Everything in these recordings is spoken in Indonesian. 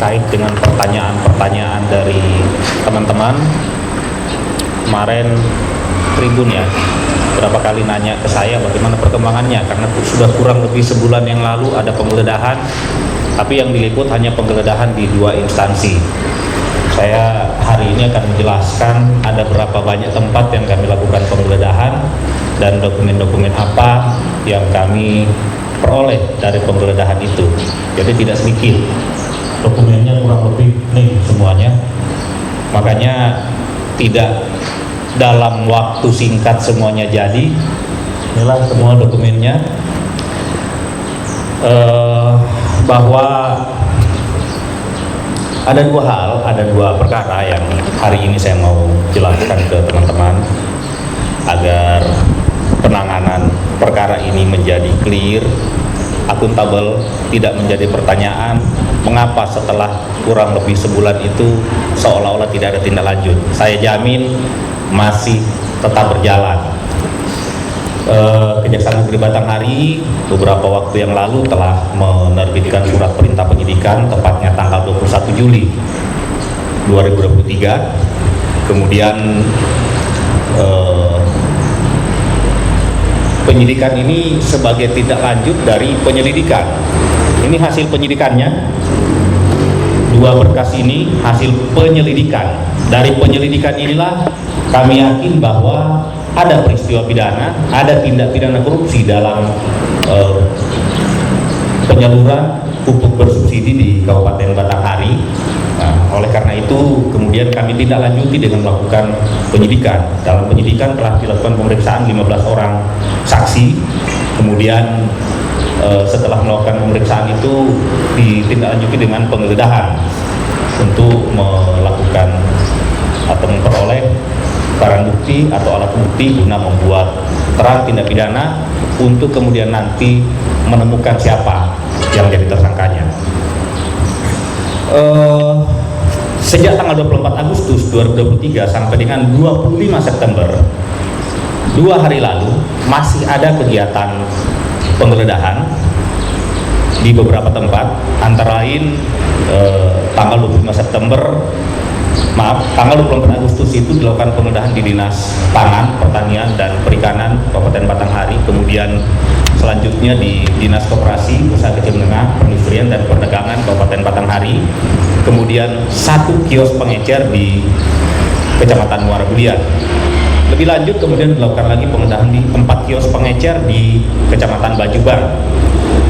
terkait dengan pertanyaan-pertanyaan dari teman-teman. Kemarin Tribun ya berapa kali nanya ke saya bagaimana perkembangannya, karena sudah kurang lebih sebulan yang lalu ada penggeledahan, tapi yang diliput hanya penggeledahan di 2 instansi. Saya hari ini akan menjelaskan ada berapa banyak tempat yang kami lakukan penggeledahan dan dokumen-dokumen apa yang kami peroleh dari penggeledahan itu. Jadi tidak sedikit, dokumennya kurang lebih nih semuanya. Makanya tidak dalam waktu singkat semuanya jadi. Inilah semua dokumennya. Bahwa ada 2 hal, ada 2 perkara yang hari ini saya mau jelaskan ke teman-teman agar penanganan perkara ini menjadi clear, akuntabel, tidak menjadi pertanyaan mengapa setelah kurang lebih sebulan itu seolah-olah tidak ada tindak lanjut. Saya jamin masih tetap berjalan. Kejaksaan Negeri Batanghari beberapa waktu yang lalu telah menerbitkan surat perintah penyidikan tepatnya tanggal 21 Juli 2023. Kemudian penyidikan ini sebagai tindak lanjut dari penyelidikan. Ini hasil penyidikannya. 2 berkas ini hasil penyelidikan. Dari penyelidikan inilah kami yakin bahwa ada peristiwa pidana, ada tindak pidana korupsi dalam penyaluran pupuk bersubsidi di Kabupaten Batanghari. Nah, oleh karena itu kemudian kami tindak lanjuti dengan melakukan penyidikan. Dalam penyidikan telah dilakukan pemeriksaan 15 orang saksi. Kemudian setelah melakukan pemeriksaan itu ditindaklanjuti dengan penggeledahan untuk melakukan atau memperoleh barang bukti atau alat bukti guna membuat terang tindak pidana untuk kemudian nanti menemukan siapa yang jadi tersangkanya. Sejak tanggal 24 Agustus 2023 sampai dengan 25 September 2 hari lalu masih ada kegiatan penggeledahan di beberapa tempat, antara lain tanggal 24 Agustus itu dilakukan penggeledahan di Dinas Pangan, Pertanian, dan Perikanan Kabupaten Batanghari. Kemudian selanjutnya di Dinas Koperasi, Usaha Kecil Menengah, Perindustrian, dan Perdagangan Kabupaten Batanghari. Kemudian 1 kios pengecer di Kecamatan Muara Bulian. Lebih lanjut kemudian dilakukan lagi penggeledahan di 4 kios pengecer di Kecamatan Bajuban.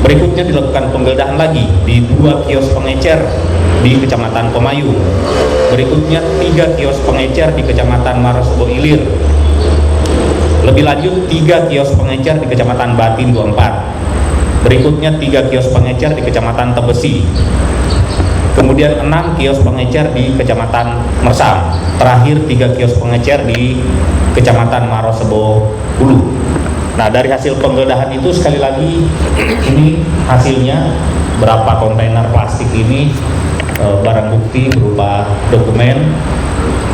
Berikutnya dilakukan penggeledahan lagi di 2 kios pengecer di Kecamatan Pemayu. Berikutnya 3 kios pengecer di Kecamatan Marosebo Ilir. Lebih lanjut 3 kios pengecer di Kecamatan Batin 24. Berikutnya 3 kios pengecer di Kecamatan Tebesi. Kemudian 6 kios pengecer di Kecamatan Mersam. Terakhir 3 kios pengecer di Kecamatan Marosebo Hulu. Nah, dari hasil penggeledahan itu sekali lagi ini hasilnya berapa kontainer plastik ini, barang bukti berupa dokumen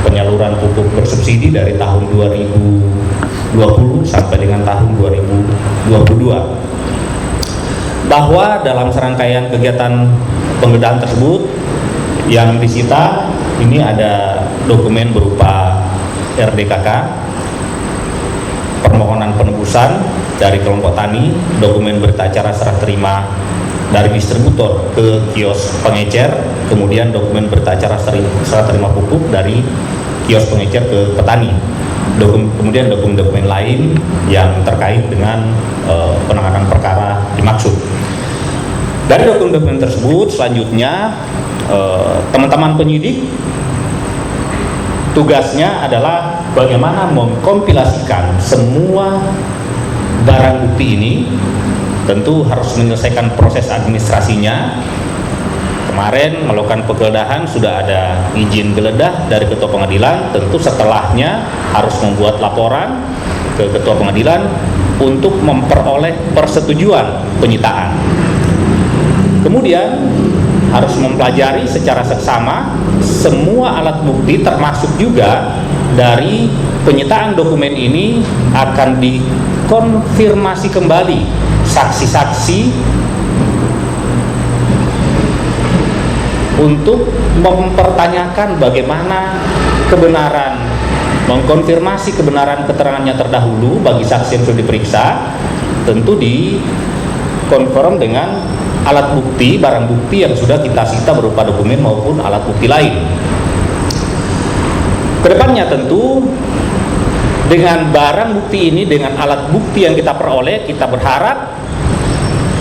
penyaluran pupuk bersubsidi dari tahun 2020 sampai dengan tahun 2022. Bahwa dalam serangkaian kegiatan penggeledahan tersebut yang disita ini ada dokumen berupa RDKK, permohonan penebusan dari kelompok tani, dokumen berita acara serah terima dari distributor ke kios pengecer, kemudian dokumen berita acara serah terima pupuk dari kios pengecer ke petani. Kemudian dokumen-dokumen lain yang terkait dengan penanganan perkara dimaksud. Dari dokumen-dokumen tersebut selanjutnya teman-teman penyidik tugasnya adalah bagaimana mengkompilasikan semua barang bukti ini. Tentu harus menyelesaikan proses administrasinya. Kemarin melakukan penggeledahan sudah ada izin geledah dari ketua pengadilan. Tentu setelahnya harus membuat laporan ke ketua pengadilan untuk memperoleh persetujuan penyitaan. Kemudian harus mempelajari secara seksama semua alat bukti, termasuk juga dari penyitaan dokumen ini akan dikonfirmasi kembali saksi-saksi untuk mempertanyakan bagaimana kebenaran, mengkonfirmasi kebenaran keterangannya terdahulu bagi saksi yang sudah diperiksa, tentu dikonfirm dengan alat bukti, barang bukti yang sudah kita sita berupa dokumen maupun alat bukti lain. Kedepannya tentu dengan barang bukti ini, dengan alat bukti yang kita peroleh, kita berharap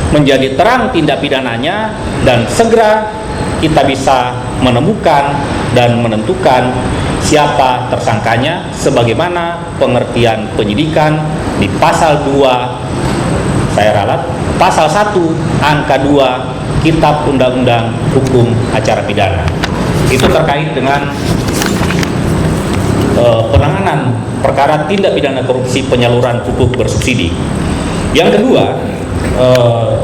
menjadi terang tindak pidananya dan segera kita bisa menemukan dan menentukan siapa tersangkanya sebagaimana pengertian penyidikan di pasal 2, saya ralat, pasal 1 angka 2 Kitab Undang-Undang Hukum Acara Pidana. Itu terkait dengan penanganan perkara tindak pidana korupsi penyaluran pupuk bersubsidi. Yang kedua,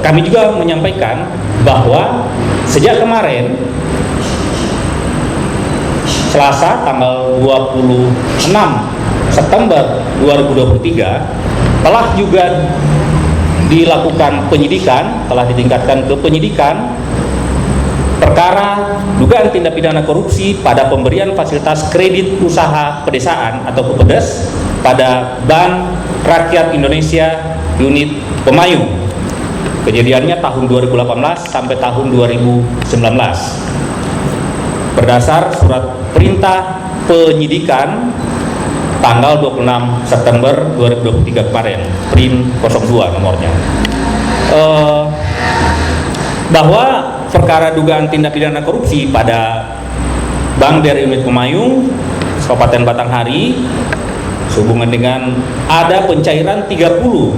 kami juga menyampaikan bahwa sejak kemarin Selasa tanggal 26 September 2023 telah juga dilakukan penyidikan, telah ditingkatkan ke penyidikan perkara dugaan tindak pidana korupsi pada pemberian fasilitas kredit usaha pedesaan atau KUPEDES pada Bank Rakyat Indonesia unit Pemayu. Kejadiannya tahun 2018 sampai tahun 2019. Berdasar surat perintah penyidikan tanggal 26 September 2023 kemarin, Prin 02 nomornya. Bahwa perkara dugaan tindak pidana korupsi pada Bank BRI unit Pemayung, Kabupaten Batanghari, sehubungan dengan ada pencairan 30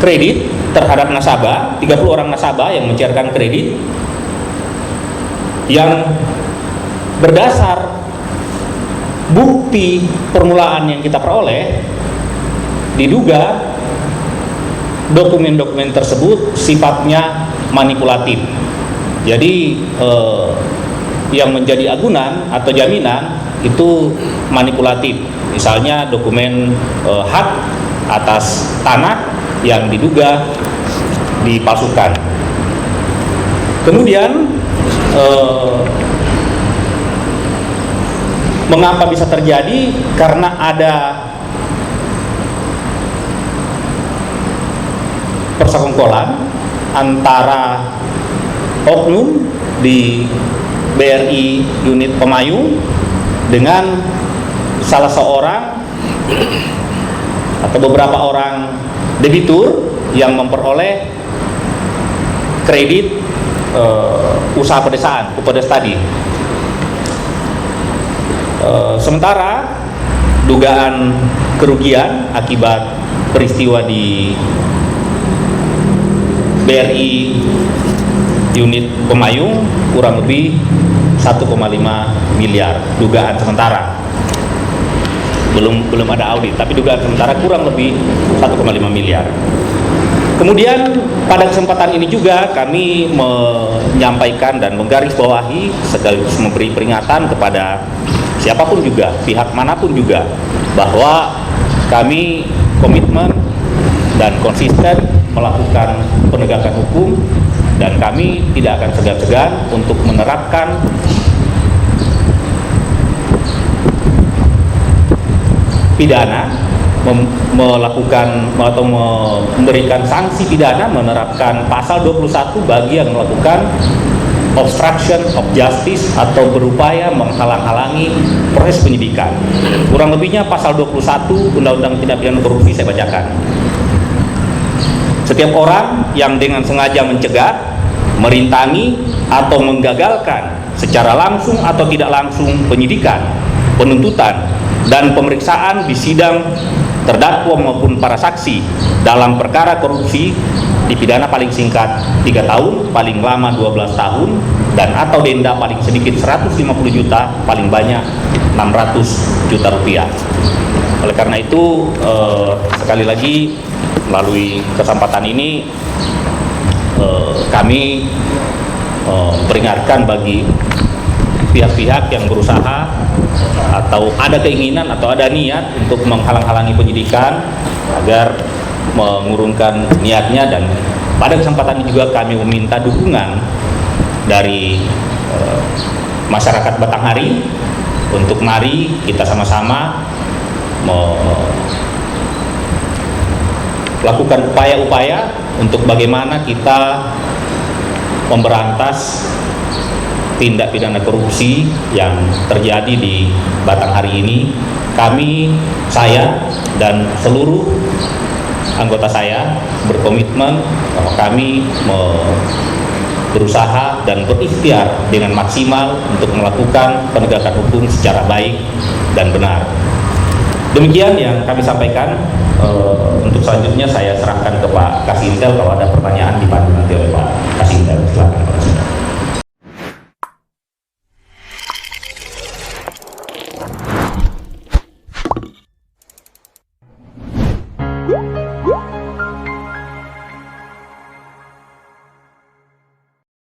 kredit terhadap nasabah, 30 orang nasabah yang mencairkan kredit yang berdasar bukti permulaan yang kita peroleh, diduga dokumen-dokumen tersebut sifatnya manipulatif. Jadi yang menjadi agunan atau jaminan itu manipulatif. Misalnya dokumen hak atas tanah yang diduga dipalsukan. Kemudian mengapa bisa terjadi? Karena ada persekongkolan antara oknum di BRI unit Pemayung dengan salah seorang atau beberapa orang debitur yang memperoleh kredit usaha pedesaan, KUPEDES tadi. Sementara dugaan kerugian akibat peristiwa di BRI unit Pemayung kurang lebih 1,5 miliar dugaan sementara. Belum ada audit, tapi dugaan sementara kurang lebih 1,5 miliar. Kemudian pada kesempatan ini juga kami menyampaikan dan menggarisbawahi sekaligus memberi peringatan kepada siapapun juga, pihak manapun juga, bahwa kami komitmen dan konsisten melakukan penegakan hukum dan kami tidak akan segan-segan untuk menerapkan pidana, melakukan atau memberikan sanksi pidana, menerapkan pasal 21 bagi yang melakukan obstruction of justice atau berupaya menghalang-halangi proses penyidikan. Kurang lebihnya pasal 21 Undang-Undang Tindak Pidana Korupsi saya bacakan. Setiap orang yang dengan sengaja mencegah, merintangi atau menggagalkan secara langsung atau tidak langsung penyidikan, penuntutan dan pemeriksaan di sidang terdakwa maupun para saksi dalam perkara korupsi dipidana paling singkat 3 tahun, paling lama 12 tahun, dan atau denda paling sedikit 150 juta, paling banyak 600 juta rupiah. Oleh karena itu, sekali lagi melalui kesempatan ini kami peringatkan bagi pihak-pihak yang berusaha atau ada keinginan atau ada niat untuk menghalang-halangi penyidikan agar mengurungkan niatnya, dan pada kesempatan ini juga kami meminta dukungan dari masyarakat Batanghari untuk mari kita sama-sama melakukan upaya-upaya untuk bagaimana kita memberantas tindak pidana korupsi yang terjadi di Batanghari ini. Saya dan seluruh anggota saya berkomitmen bahwa kami berusaha dan berikhtiar dengan maksimal untuk melakukan penegakan hukum secara baik dan benar. Demikian yang kami sampaikan. Untuk selanjutnya saya serahkan ke Pak Kasintel kalau ada pertanyaan dipandu nanti oleh Pak Kasintel. Silakan Pak Kasintel.